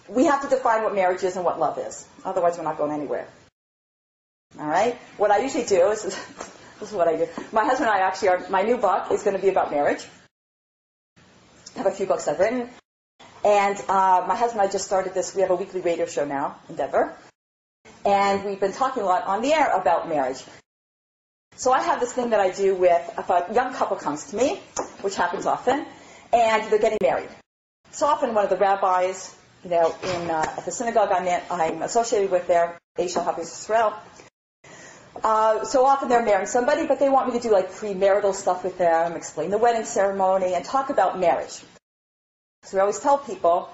we have to define what marriage is and what love is. Otherwise, we're not going anywhere. All right? What I usually do is, this is what I do. My husband and I actually my new book is going to be about marriage. I have a few books I've written. And my husband and I just started this. We have a weekly radio show now in Denver. And we've been talking a lot on the air about marriage. So I have this thing that I do if a young couple comes to me, which happens often, and they're getting married. So often one of the rabbis, at the synagogue I'm associated with there, JHAH Israel. So often they're marrying somebody, but they want me to do like premarital stuff with them, explain the wedding ceremony, and talk about marriage. So we always tell people,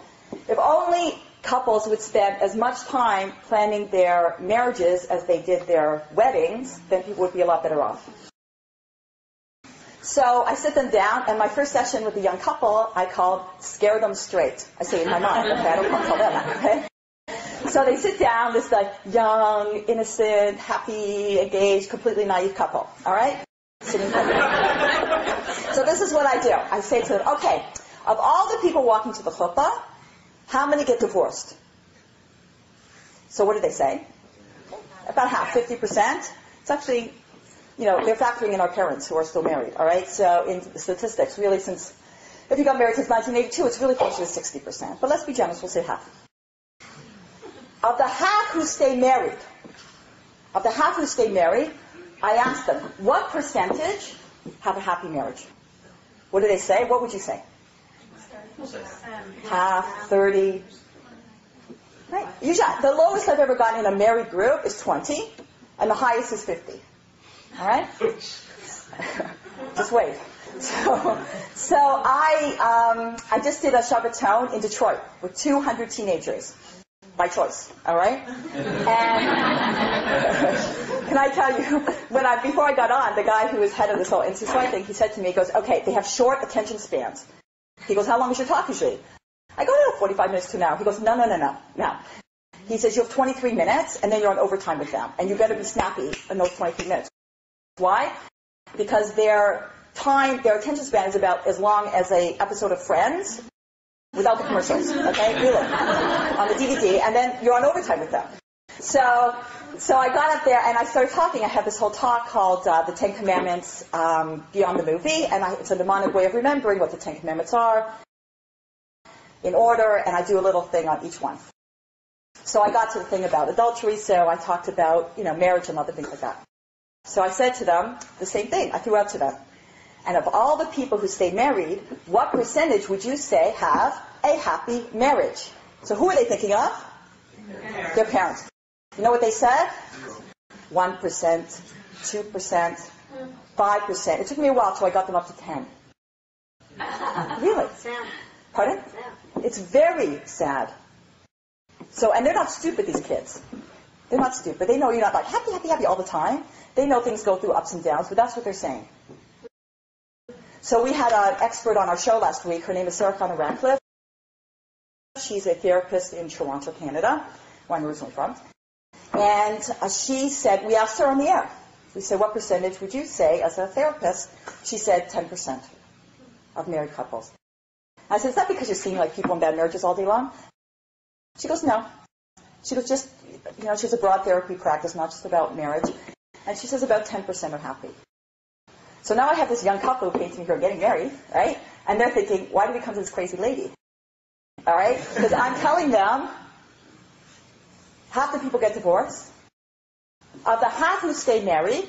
if only couples would spend as much time planning their marriages as they did their weddings, then people would be a lot better off. So I sit them down, and my first session with a young couple, I called Scare Them Straight. I say in my mind, okay? I don't tell them that, okay? So they sit down, this like young, innocent, happy, engaged, completely naive couple, all right? Sitting there. So this is what I do. I say to them, okay, of all the people walking to the chuppah, how many get divorced? So what do they say? About half, 50%. It's actually, they're factoring in our parents who are still married, all right? So in the statistics, really, if you got married since 1982, it's really closer to 60%. But let's be generous, we'll say half. Of the half who stay married, I ask them, what percentage have a happy marriage? What do they say? What would you say? Half, 30. Right? Usually, the lowest I've ever gotten in a married group is 20, and the highest is 50. All right? Just wait. So I just did a Shabbaton in Detroit with 200 teenagers. By choice, all right? And can I tell you, before I got on, the guy who was head of this whole NCSY thing, he said to me, he goes, okay, they have short attention spans. He goes, how long is your talk usually? I go, 45 minutes to an hour. He goes, no. He says, you have 23 minutes, and then you're on overtime with them, and you better be snappy in those 23 minutes. Why? Because their attention span is about as long as an episode of Friends, without the commercials, okay? Really. On the DVD, and then you're on overtime with them. So I got up there and I started talking. I had this whole talk called The 10 Commandments Beyond the Movie, and it's a mnemonic way of remembering what the 10 Commandments are in order, and I do a little thing on each one. So I got to the thing about adultery, so I talked about, marriage and other things like that. So I said to them the same thing. I threw out to them. And of all the people who stay married, what percentage would you say have a happy marriage? So who are they thinking of? Their parents. You know what they said? 1%, 2%, 5%. It took me a while till I got them up to 10. Really? Pardon? It's very sad. So, and they're not stupid, these kids. They're not stupid. They know you're not like happy, happy, happy all the time. They know things go through ups and downs, but that's what they're saying. So we had an expert on our show last week. Her name is Sarah Connor Radcliffe. She's a therapist in Toronto, Canada, where I'm originally from. And she said, we asked her on the air. We said, what percentage would you say as a therapist? She said 10% of married couples. I said, is that because you're seeing like people in bad marriages all day long? She goes, no. She goes, just, she has a broad therapy practice, not just about marriage. And she says about 10% are happy. So now I have this young couple who came to me who are getting married, right? And they're thinking, why did we come to this crazy lady? All right? Because I'm telling them, half the people get divorced. Of the half who stay married,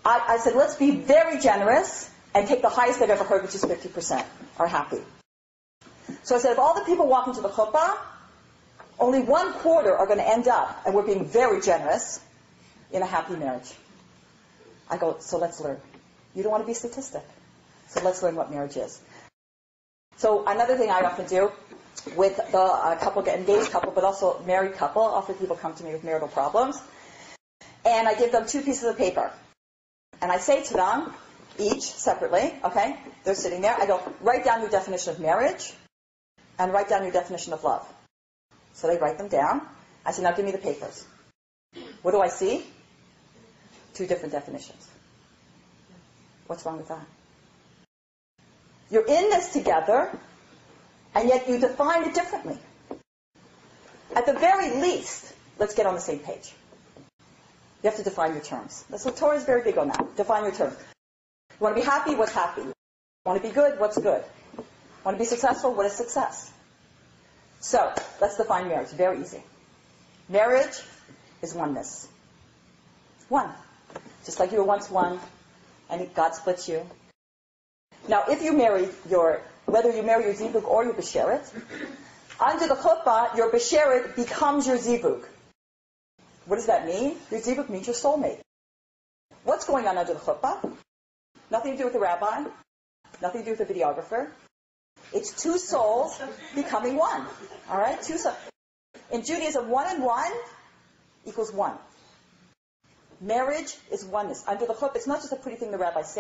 I said, let's be very generous and take the highest I've ever heard, which is 50% are happy. So I said, if all the people walking to the chuppah, only 1/4 are going to end up, and we're being very generous, in a happy marriage. I go, so let's learn. You don't want to be a statistic. So let's learn what marriage is. So another thing I often do with the engaged couple, but also married couple, often people come to me with marital problems, and I give them 2 pieces of paper. And I say to them, each separately, okay, they're sitting there, I go, write down your definition of marriage, and write down your definition of love. So they write them down. I say, now give me the papers. What do I see? 2 different definitions. What's wrong with that? You're in this together, and yet you define it differently. At the very least, let's get on the same page. You have to define your terms. So Torah is very big on that. Define your terms. You want to be happy? What's happy? You want to be good? What's good? You want to be successful? What is success? So, let's define marriage. Very easy. Marriage is oneness. One. Just like you were once one, and God splits you. Now, if you marry whether you marry your zivug or your besheret, under the chuppah, your besheret becomes your zivug. What does that mean? Your zivug means your soulmate. What's going on under the chuppah? Nothing to do with the rabbi. Nothing to do with the videographer. It's two souls becoming one. All right? Two souls. In Judaism, 1 and 1 equals 1. Marriage is oneness. Under the chuppah, it's not just a pretty thing the rabbis say.